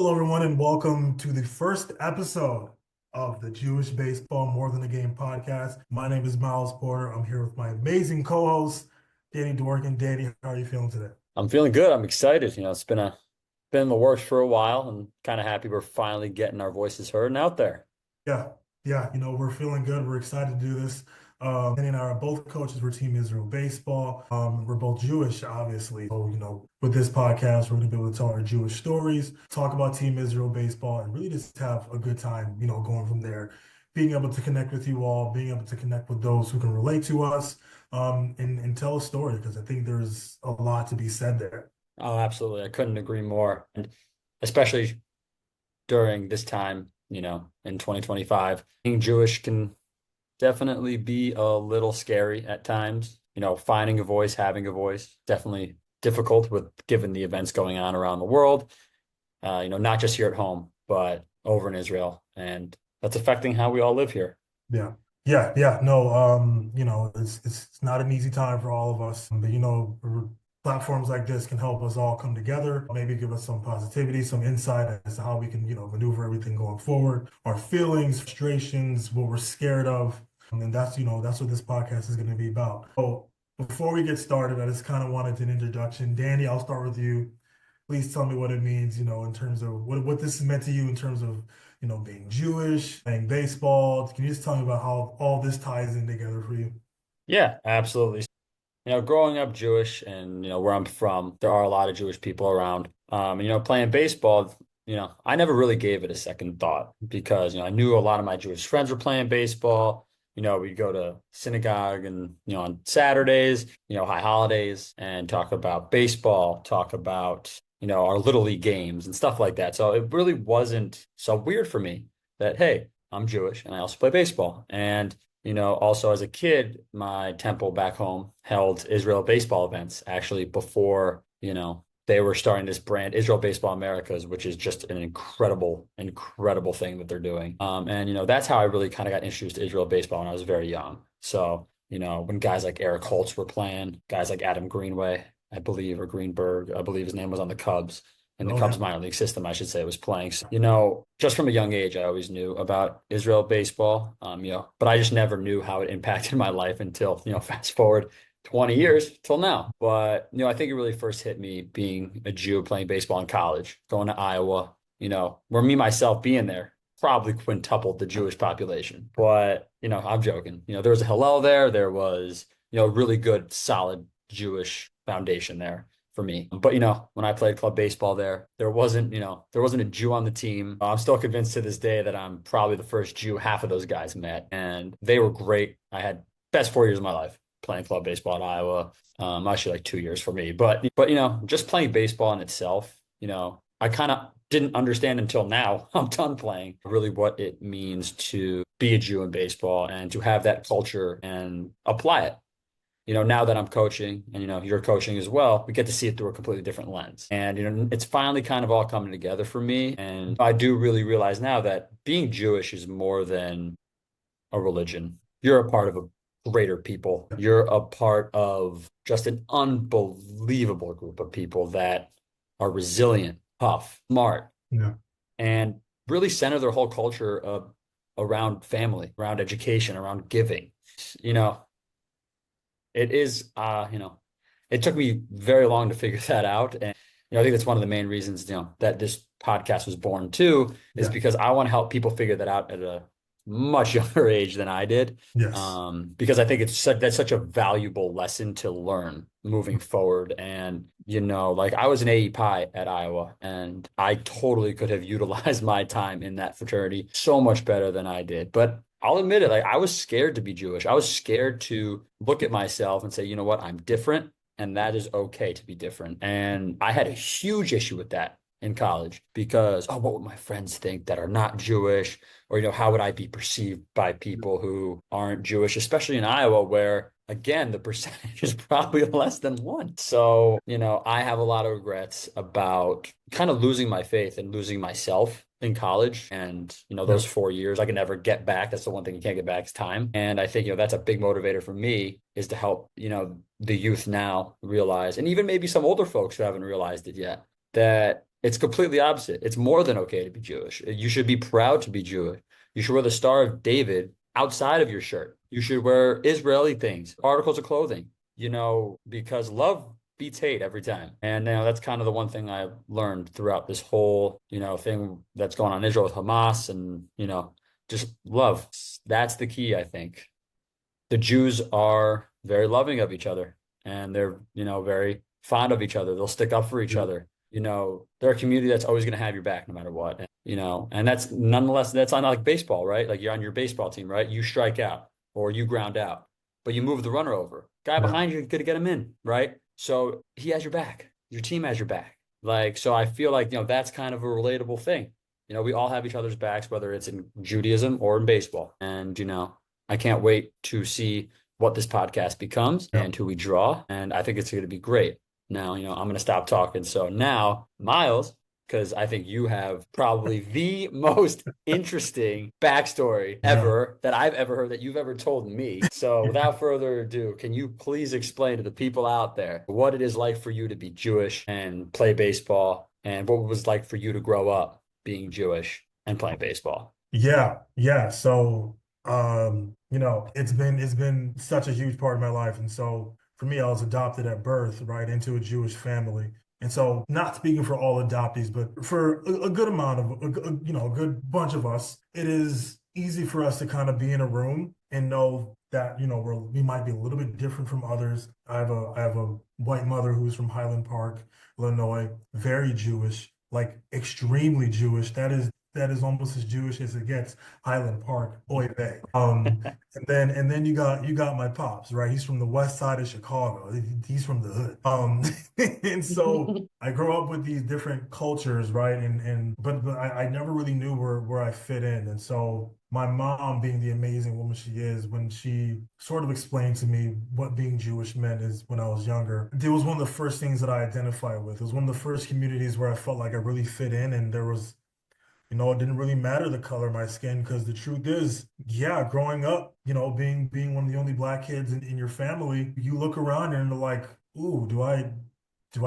Hello, everyone, and welcome to the first episode of the Jewish Baseball More Than a Game podcast. My name is Miles Porter. I'm here with my amazing co-host, Danny Dworkin. Danny, how are you feeling today? I'm feeling good. I'm excited. It's been in the works for a while and kind of happy we're finally getting our voices heard and out there. Yeah, yeah, we're feeling good. We're excited to do this. Danny and I are both coaches for Team Israel Baseball. We're both Jewish, obviously. So, with this podcast, we're going to be able to tell our Jewish stories, talk about Team Israel Baseball, and really just have a good time, going from there. Being able to connect with you all, being able to connect with those who can relate to us, and tell a story, because I think there's a lot to be said there. Oh, absolutely. I couldn't agree more. And especially during this time, in 2025, being Jewish can definitely be a little scary at times. Finding a voice, having a voice, definitely difficult with given the events going on around the world. Not just here at home, but over in Israel. And that's affecting how we all live here. Yeah. Yeah. No, it's not an easy time for all of us, but platforms like this can help us all come together, maybe give us some positivity, some insight as to how we can, maneuver everything going forward, our feelings, frustrations, what we're scared of. And that's what this podcast is going to be about. So before we get started, I just kind of wanted an introduction. Danny, I'll start with you. Please tell me what it means, in terms of what this has meant to you in terms of, being Jewish, playing baseball. Can you just tell me about how all this ties in together for you? Yeah, absolutely. Growing up Jewish and, where I'm from, there are a lot of Jewish people around. Playing baseball, I never really gave it a second thought because, I knew a lot of my Jewish friends were playing baseball. We'd go to synagogue and, on Saturdays, high holidays and talk about baseball, talk about, our little league games and stuff like that. So it really wasn't so weird for me that, hey, I'm Jewish and I also play baseball. And also as a kid, my temple back home held Israel baseball events actually before, they were starting this brand, Israel Baseball Americas, which is just an incredible, incredible thing that they're doing. And that's how I really kind of got introduced to Israel baseball when I was very young. So, when guys like Eric Holtz were playing, guys like Adam Greenway, I believe, or Greenberg, I believe his name was on the Cubs in the Oh Cubs yeah. minor league system, I should say, was playing. So, just from a young age, I always knew about Israel baseball, but I just never knew how it impacted my life until, fast forward 20 years till now. But, I think it really first hit me being a Jew playing baseball in college, going to Iowa, where me myself being there probably quintupled the Jewish population. But, I'm joking. There was a Hillel there. There was, a really good, solid Jewish foundation there for me. But when I played club baseball there wasn't a Jew on the team. I'm still convinced to this day that I'm probably the first Jew half of those guys met, and they were great. I had best 4 years of my life playing club baseball at Iowa. Actually like 2 years for me. But just playing baseball in itself, I kind of didn't understand until now. I'm done playing really what it means to be a Jew in baseball and to have that culture and apply it. Now that I'm coaching and, you're coaching as well, we get to see it through a completely different lens. And, it's finally kind of all coming together for me. And I do really realize now that being Jewish is more than a religion. You're a part of a greater people. You're a part of just an unbelievable group of people that are resilient, tough, smart, Yeah. and really center their whole culture around family, around education, around giving. You know, it is, it took me very long to figure that out. And, I think that's one of the main reasons, that this podcast was born too, is Yeah. because I want to help people figure that out at a much younger age than I did. Yes. Because I think that's such a valuable lesson to learn moving forward. And, like I was an AE Pi at Iowa, and I totally could have utilized my time in that fraternity so much better than I did. But I'll admit it, like I was scared to be Jewish. I was scared to look at myself and say, you know what, I'm different, and that is okay to be different. And I had a huge issue with that in college because, oh, what would my friends think that are not Jewish? Or, how would I be perceived by people who aren't Jewish, especially in Iowa, where again, the percentage is probably less than one. So, I have a lot of regrets about kind of losing my faith and losing myself in college. And, Yeah. those 4 years I can never get back. That's the one thing you can't get back is time. And I think, that's a big motivator for me is to help, the youth now realize, and even maybe some older folks who haven't realized it yet, that It's completely opposite. It's more than okay to be Jewish. You should be proud to be Jewish. You should wear the Star of David outside of your shirt. You should wear Israeli things, articles of clothing, because love beats hate every time. And that's kind of the one thing I've learned throughout this whole, thing that's going on in Israel with Hamas and, just love. That's the key, I think. The Jews are very loving of each other and they're, very fond of each other. They'll stick up for each Yeah. other. They're a community that's always going to have your back no matter what. And that's nonetheless, that's not like baseball, right? Like you're on your baseball team, right? You strike out or you ground out, but you move the runner over. Guy Yeah. behind you, you're going to get him in, right? So he has your back. Your team has your back. Like, so I feel like, that's kind of a relatable thing. We all have each other's backs, whether it's in Judaism or in baseball. And, I can't wait to see what this podcast becomes Yeah. and who we draw. And I think it's going to be great. Now, I'm going to stop talking. So now, Miles, because I think you have probably the most interesting backstory Yeah. ever that I've ever heard that you've ever told me. So without further ado, can you please explain to the people out there what it is like for you to be Jewish and play baseball and what it was like for you to grow up being Jewish and playing baseball? Yeah, yeah. So, it's been such a huge part of my life. And so for me, I was adopted at birth, right, into a Jewish family. And so, not speaking for all adoptees, but for a good amount of, a good bunch of us, it is easy for us to kind of be in a room and know that, we might be a little bit different from others. I have a white mother who's from Highland Park, Illinois, very Jewish, like extremely Jewish. That is almost as Jewish as it gets. Highland Park, oy vey. And then you got my pops, right? He's from the west side of Chicago. He's from the hood. And so I grew up with these different cultures, right? But I never really knew where I fit in. And so my mom, being the amazing woman she is, when she sort of explained to me what being Jewish meant is when I was younger, it was one of the first things that I identified with. It was one of the first communities where I felt like I really fit in, and there was it didn't really matter the color of my skin because the truth is, yeah, growing up, being one of the only black kids in your family, you look around and you're like, ooh, do I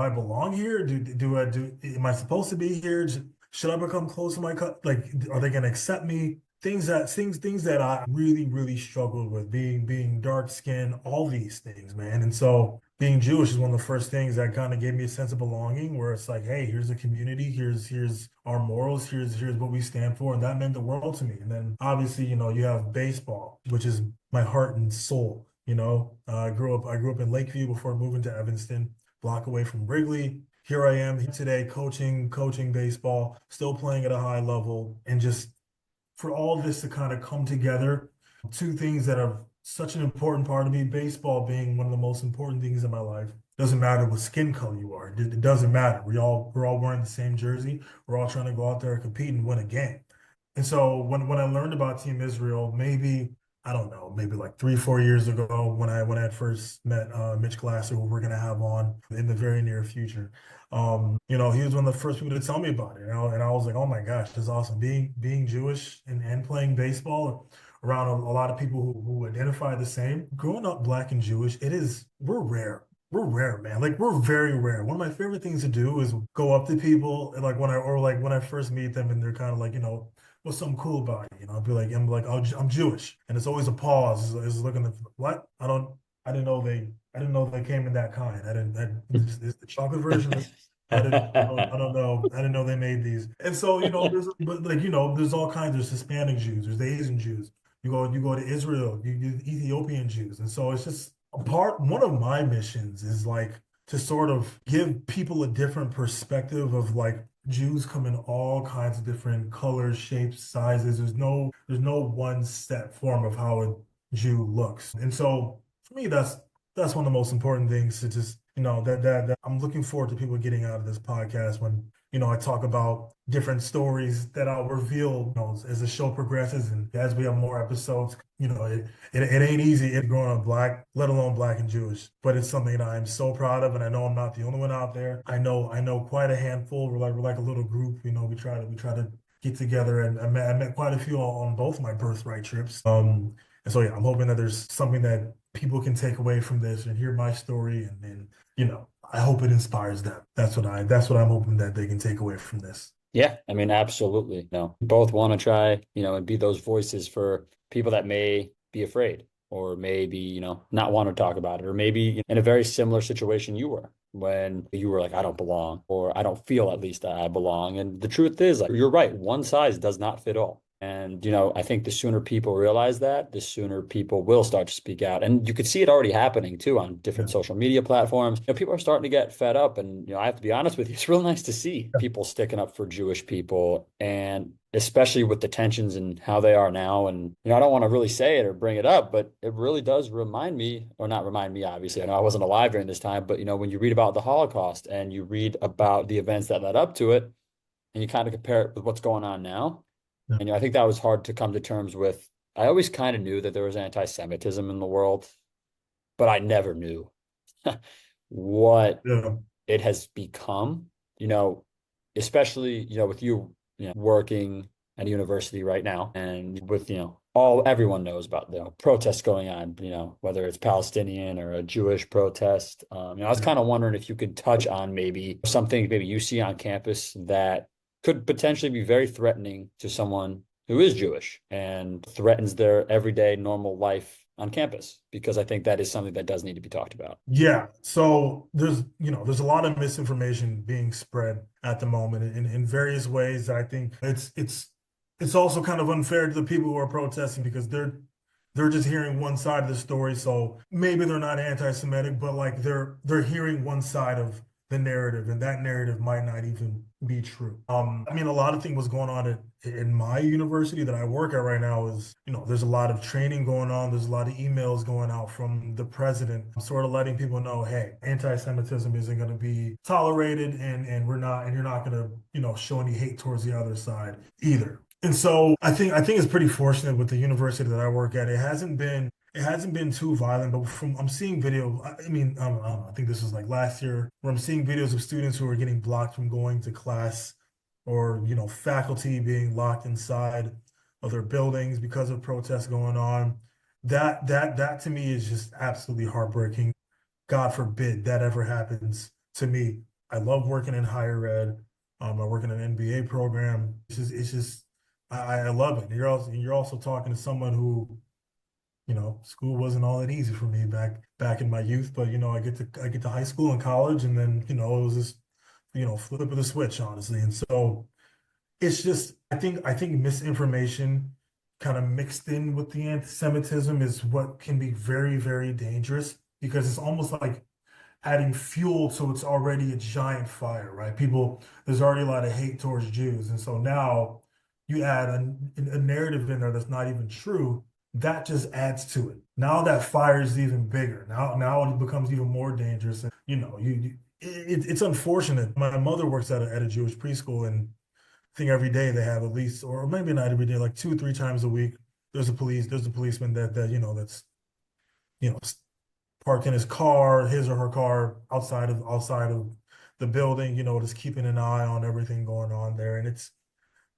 belong here? Am I supposed to be here? Should I become close to my like, are they gonna accept me? Things that I really, really struggled with, being dark skinned, all these things, man. And so being Jewish is one of the first things that kind of gave me a sense of belonging, where it's like, hey, here's a community, here's our morals, here's what we stand for, and that meant the world to me. And then obviously, you have baseball, which is my heart and soul. I grew up in Lakeview before moving to Evanston, block away from Wrigley. Here I am here today, coaching baseball, still playing at a high level, and just for all this to kind of come together, two things that are such an important part of me, baseball being one of the most important things in my life. Doesn't matter what skin color you are. It doesn't matter. We're all wearing the same jersey. We're all trying to go out there and compete and win a game. And so when I learned about Team Israel, maybe I don't know, maybe like 3, 4 years ago, when I had first met Mitch Glasser, who we're gonna have on in the very near future. He was one of the first people to tell me about it. And I was like, oh my gosh, that's awesome. Being Jewish and playing baseball around a lot of people who identify the same. Growing up black and Jewish, we're rare. We're rare, man. Like we're very rare. One of my favorite things to do is go up to people and like when I first meet them and they're kind of like, what's something cool about you? I'm like, oh, I'm Jewish. And it's always a pause. It's looking at what? I didn't know they came in that kind. Is the chocolate version. I didn't know they made these. And so, there's all kinds. There's Hispanic Jews, there's the Asian Jews. You go to Israel, you Ethiopian Jews. And so it's just one of my missions is like to sort of give people a different perspective of like Jews come in all kinds of different colors, shapes, sizes. There's no one set form of how a Jew looks. And so for me, that's one of the most important things to just, that I'm looking forward to people getting out of this podcast when, I talk about different stories that I'll reveal, as the show progresses and as we have more episodes. It ain't easy growing up black, let alone black and Jewish, but it's something that I'm so proud of, and I know I'm not the only one out there. I know quite a handful. We're like a little group. We try to get together, and I met quite a few on both my birthright trips. And so yeah, I'm hoping that there's something that people can take away from this and hear my story, and I hope it inspires them. That's what I'm hoping that they can take away from this. Yeah, I mean, absolutely. No, both want to try, and be those voices for people that may be afraid or maybe, not want to talk about it, or maybe in a very similar situation you were when you were like, I don't belong, or I don't feel at least that I belong. And the truth is, like, you're right, one size does not fit all. And, I think the sooner people realize that, the sooner people will start to speak out. And you could see it already happening too on different Yeah. social media platforms. People are starting to get fed up. And, I have to be honest with you, it's real nice to see Yeah. people sticking up for Jewish people. And especially with the tensions and how they are now. And, I don't want to really say it or bring it up, but it really does remind me, or not remind me, obviously. I know I wasn't alive during this time, but, when you read about the Holocaust and you read about the events that led up to it, and you kind of compare it with what's going on now. Yeah. And I think that was hard to come to terms with. I always kind of knew that there was anti-Semitism in the world, but I never knew what Yeah. it has become, you know, especially, with you, working at a university right now and with, everyone knows about the protests going on, whether it's Palestinian or a Jewish protest. I was Yeah. kind of wondering if you could touch on maybe something maybe you see on campus that could potentially be very threatening to someone who is Jewish and threatens their everyday normal life on campus, because I think that is something that does need to be talked about. Yeah, so there's a lot of misinformation being spread at the moment in various ways that I think it's also kind of unfair to the people who are protesting because they're just hearing one side of the story. So maybe they're not anti-Semitic, but like they're hearing one side of the narrative, and that narrative might not even be true. I mean, a lot of things was going on in my university that I work at right now is, there's a lot of training going on. There's a lot of emails going out from the president, sort of letting people know, hey, anti-Semitism isn't going to be tolerated, and you're not going to, show any hate towards the other side either. And so I think it's pretty fortunate with the university that I work at. It hasn't been too violent, but I'm seeing video. I mean, I don't know, I think this was like last year where I'm seeing videos of students who are getting blocked from going to class, or faculty being locked inside of their buildings because of protests going on. That to me is just absolutely heartbreaking. God forbid that ever happens to me. I love working in higher ed. I work in an MBA program. It's just I love it. You're also talking to someone who, school wasn't all that easy for me back in my youth, but I get to high school and college, and then it was just flip of the switch, honestly. And so it's just I think misinformation kind of mixed in with the anti-Semitism is what can be very, very dangerous, because it's almost like adding fuel to it's already a giant fire, right? There's already a lot of hate towards Jews, and so now you add a narrative in there that's not even true. That just adds to it. Now that fire is even bigger. Now it becomes even more dangerous. And it's unfortunate. My mother works at a Jewish preschool, and I think every day they have at least, or maybe not every day, like 2 or 3 times a week, there's a policeman that's you know parked in his or her car outside of the building, just keeping an eye on everything going on there. And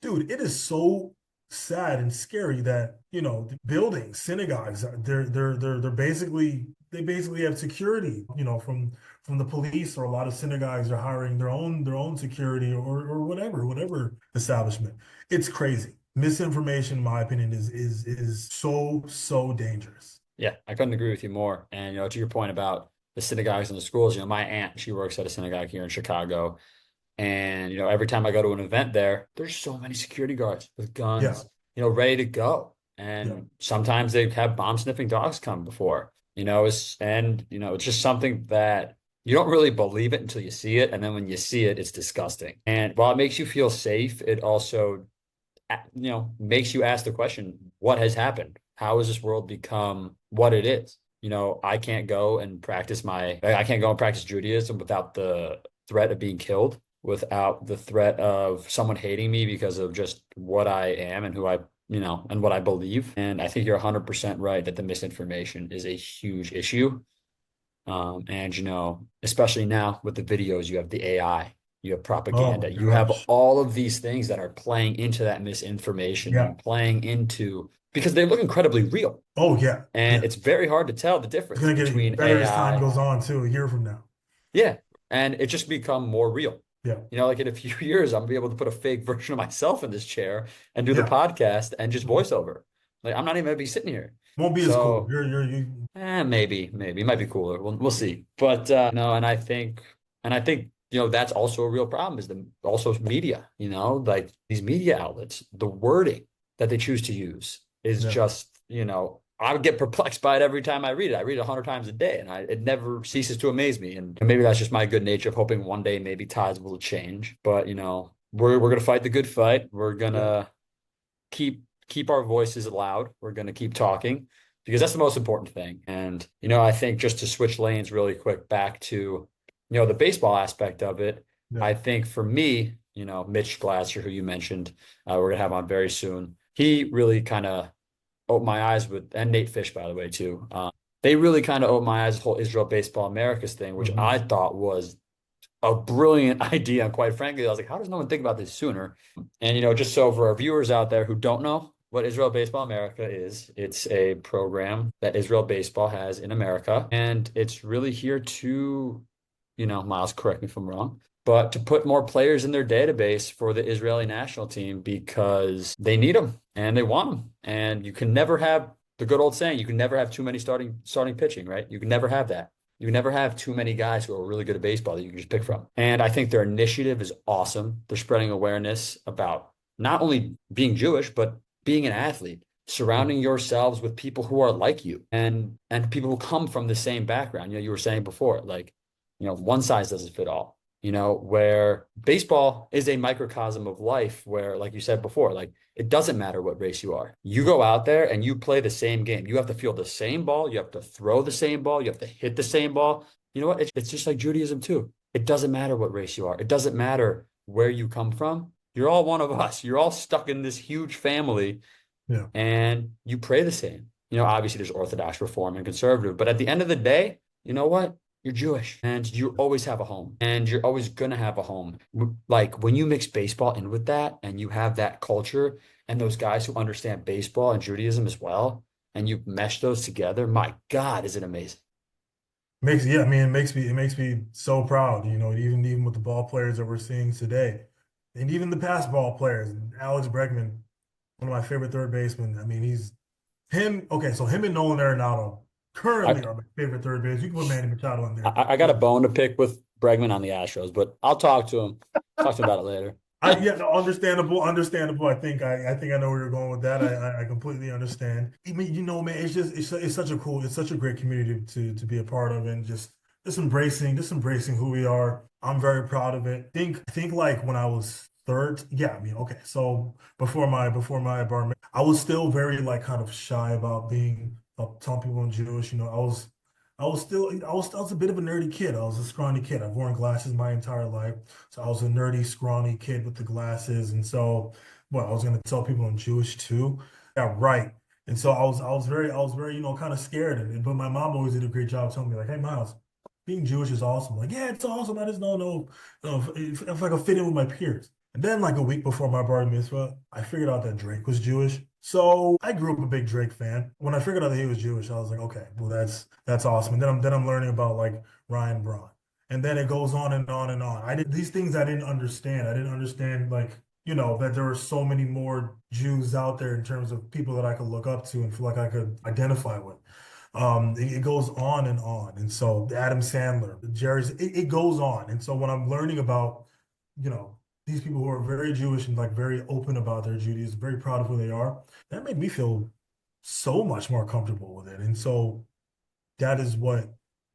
dude, it is so sad and scary that, the buildings, synagogues, they basically have security, from the police, or a lot of synagogues are hiring their own security, or whatever establishment. It's crazy. Misinformation, in my opinion, is so dangerous. Yeah, I couldn't agree with you more. And, to your point about the synagogues and the schools, my aunt, she works at a synagogue here in Chicago. And, every time I go to an event there's so many security guards with Yeah, guns, ready to go. yeah, And sometimes they have bomb sniffing dogs come before, it's just something that you don't really believe it until you see it. And then when you see it, it's disgusting. And while it makes you feel safe, it also, makes you ask the question, what has happened? How has this world become what it is? I can't go and I can't go and practice Judaism without the threat of being killed, without the threat of someone hating me because of just what I am and who and what I believe. And I think you're 100% right that the misinformation is a huge issue. And, especially now with the videos, you have the AI, you have oh my propaganda, you have gosh, all of these things that are playing into that misinformation yeah, and playing into, because they look incredibly real. oh yeah, And yeah. it's very hard to tell the It's difference gonna get between better as time AI. goes on too, a year from now. Yeah. and it just become more real. Yeah. Like in a few years, I'm gonna be able to put a fake version of myself in this chair and do the Yeah. podcast and just voiceover. Like I'm not even gonna be sitting here. Won't be as cool. So You. maybe it might be cooler. We'll see. But no, and I think that's also a real problem is the also media. Like these media outlets, the wording that they choose to use is Yeah. just I would get perplexed by it every time I read it. I read it 100 times a day, and it never ceases to amaze me. And maybe that's just my good nature of hoping one day maybe tides will change. But we're gonna fight the good fight. We're Yeah. gonna keep our voices loud. We're gonna keep talking because that's the most important thing. And I think just to switch lanes really quick back to the baseball aspect of it. Yeah. I think for me, Mitch Glasser, who you mentioned, we're gonna have on very soon. He really kind of opened my eyes and Nate Fish, by the way, too. They really kind of opened my eyes to the whole Israel Baseball Americas thing, which Hmm. I thought was a brilliant idea. And quite frankly, I was like, how does no one think about this sooner? And, just so for our viewers out there who don't know what Israel Baseball America is, it's a program that Israel Baseball has in America. And it's really here to, Miles, correct me if I'm wrong, but to put more players in their database for the Israeli national team because they need them and they want them. And you can never have the good old saying, you can never have too many starting pitching, right? You can never have that. You can never have too many guys who are really good at baseball that you can just pick from. And I think their initiative is awesome. They're spreading awareness about not only being Jewish, but being an athlete, surrounding yourselves with people who are like you and people who come from the same background. You were saying before, like, one size doesn't fit all. Where baseball is a microcosm of life where, like you said before, like it doesn't matter what race you are. You go out there and you play the same game. You have to feel the same ball. You have to throw the same ball. You have to hit the same ball. You know what? It's just like Judaism too. It doesn't matter what race you are. It doesn't matter where you come from. You're all one of us. You're all stuck in this huge family Yeah. and you pray the same. Obviously there's Orthodox, Reform, and Conservative, but at the end of the day, you know what? You're Jewish and you always have a home and you're always going to have a home. Like when you mix baseball in with that and you have that culture and those guys who understand baseball and Judaism as well, and you mesh those together, my God, is it amazing? Yeah, I mean, it makes me so proud, even with the ball players that we're seeing today. And even the past ball players, Alex Bregman, one of my favorite third basemen. I mean, okay, so him and Nolan Arenado I, currently are my favorite third base. You can put Manny Machado in there. I got a bone to pick with Bregman on the Astros, but I'll talk to him. Talk to him about it later. Yeah, no, understandable. I think I know where you're going with that. I completely understand. I mean, man, it's such a great community to be a part of, and just embracing who we are. I'm very proud of it. I think like when I was third, yeah, I mean, okay, so before my bar, I was still very like kind of shy about telling people I'm Jewish. I was a bit of a nerdy kid. I was a scrawny kid. I've worn glasses my entire life. So I was a nerdy, scrawny kid with the glasses. And so, what, I was gonna tell people I'm Jewish too. Yeah, right. And so I was very, kind of scared of it. But my mom always did a great job telling me, like, hey, Miles, being Jewish is awesome. Like, yeah, it's awesome. I just don't know if I can fit in with my peers. And then, like a week before my bar mitzvah, I figured out that Drake was Jewish. So I grew up a big Drake fan. When I figured out that he was Jewish, I was like, okay, well that's awesome. And then I'm learning about like Ryan Braun, and then it goes on and on and on. I did these things I didn't understand. I didn't understand like that there were so many more Jews out there in terms of people that I could look up to and feel like I could identify with. It goes on and on. And so Adam Sandler, Jerry's, it goes on. And so when I'm learning about, you know, these people who are very Jewish and like very open about their Judaism, very proud of who they are, that made me feel so much more comfortable with it. And so that is what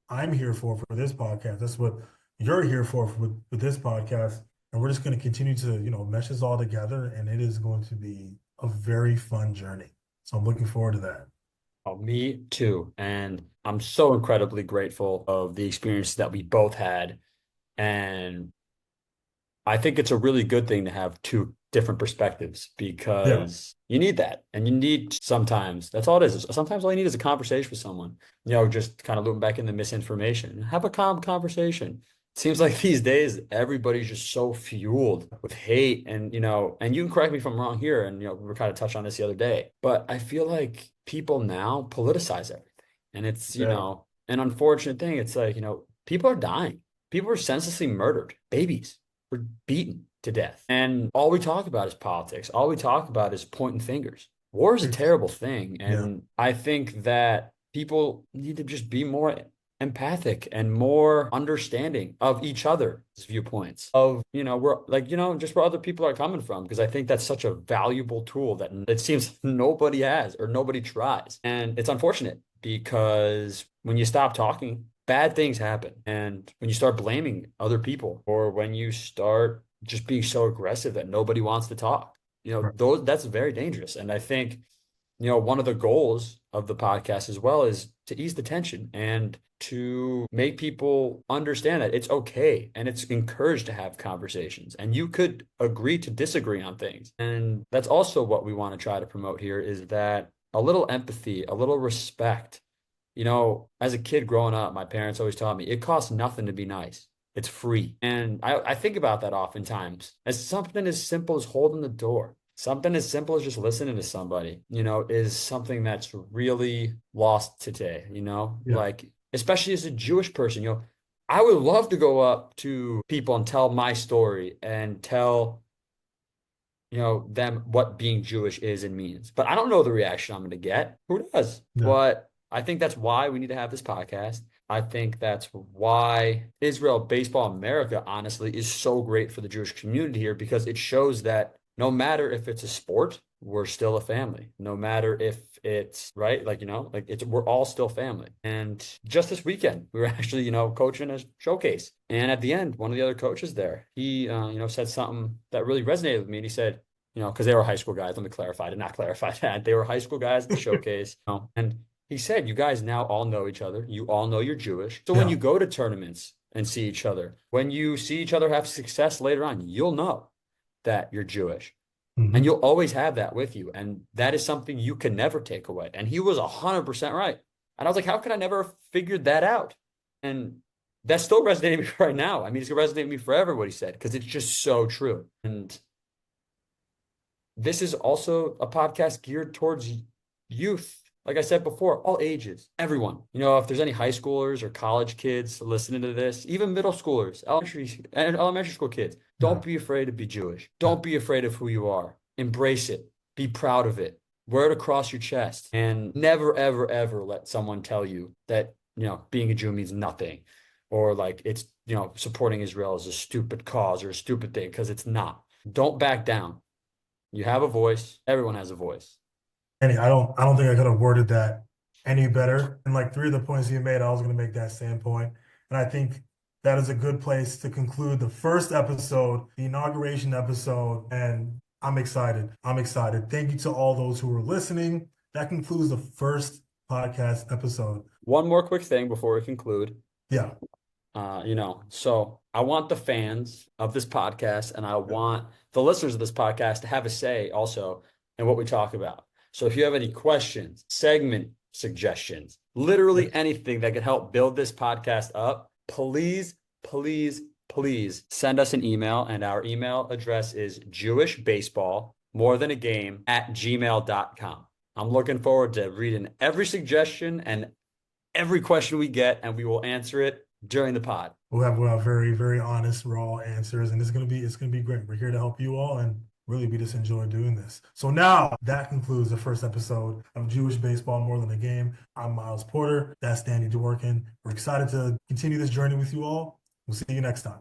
I'm here for this podcast. That's what you're here for with this podcast. And we're just going to continue to, mesh this all together. And it is going to be a very fun journey. So I'm looking forward to that. Oh, me too. And I'm so incredibly grateful of the experience that we both had. And I think it's a really good thing to have two different perspectives Yeah. because you need that. And you need sometimes, that's all it is. Sometimes all you need is a conversation with someone, just kind of looping back in the misinformation. Have a calm conversation. It seems like these days everybody's just so fueled with hate and you can correct me if I'm wrong here. And, we were kind of touched on this the other day, but I feel like people now politicize everything. And it's, Yeah. an unfortunate thing. It's like, people are dying. people were senselessly murdered. Babies were beaten to death. And all we talk about is politics. All we talk about is pointing fingers. War is a It's, terrible thing. yeah, And I think that people need to just be more empathic and more understanding of each other's viewpoints of, we're like, just where other people are coming from. Because I think that's such a valuable tool that it seems nobody has or nobody tries. And it's unfortunate because when you stop talking, bad things happen. And when you start blaming other people or when you start just being so aggressive that nobody wants to talk, right. that's very dangerous. And I think, one of the goals of the podcast as well is to ease the tension and to make people understand that it's okay and it's encouraged to have conversations and you could agree to disagree on things. And that's also what we want to try to promote here is that a little empathy, a little respect. As a kid growing up, my parents always taught me it costs nothing to be nice. It's free. And I think about that oftentimes as something as simple as holding the door. Something as simple as just listening to somebody, is something that's really lost today, Yeah. like, especially as a Jewish person, I would love to go up to people and tell my story and tell, them what being Jewish is and means. But I don't know the reaction I'm going to get. Who does? Yeah. But I think that's why we need to have this podcast. I think that's why Israel Baseball America, honestly, is so great for the Jewish community here because it shows that no matter if it's a sport, we're still a family. No matter if it's right, we're all still family. And just this weekend, we were actually, coaching a showcase. And at the end, one of the other coaches there, he, said something that really resonated with me. And he said, because they were high school guys. Let me clarify. I did not clarify that. They were high school guys at the showcase. And he said, you guys now all know each other. You all know you're Jewish. So when Yeah. you go to tournaments and see each other, when you see each other have success later on, you'll know that you're Jewish. And Hmm. you'll always have that with you. And that is something you can never take away. And he was 100% right. And I was like, how could I never have figured that out? And that's still resonating with me right now. I mean, it's going to resonate with me forever what he said, because it's just so true. And this is also a podcast geared towards youth. Like I said before, all ages, everyone. If there's any high schoolers or college kids listening to this, even middle schoolers, elementary school kids, Yeah. don't be afraid to be Jewish. Yeah. Don't be afraid of who you are. Embrace it. Be proud of it. Wear it across your chest. And never, ever, ever let someone tell you that, being a Jew means nothing or like it's, supporting Israel is a stupid cause or a stupid thing, because it's not. Don't back down. You have a voice. Everyone has a voice. I don't think I could have worded that any better. And like three of the points you made, I was going to make that same point. And I think that is a good place to conclude the first episode, the inauguration episode. And I'm excited. I'm excited. Thank you to all those who were listening. That concludes the first podcast episode. One more quick thing before we conclude. Yeah. So I want the fans of this podcast and I want the listeners of this podcast to have a say also in what we talk about. So if you have any questions, segment suggestions, literally anything that could help build this podcast up, please, please, please send us an email. And our email address is jewishbaseball@gmail.com. I'm looking forward to reading every suggestion and every question we get, and we will answer it during the pod. We'll have very, very honest, raw answers, and it's gonna be great. We're here to help you all, and really we just enjoy doing this. So now that concludes the first episode of Jewish Baseball More Than a Game. I'm Miles Porter. That's Danny Dworkin. We're excited to continue this journey with you all. We'll see you next time.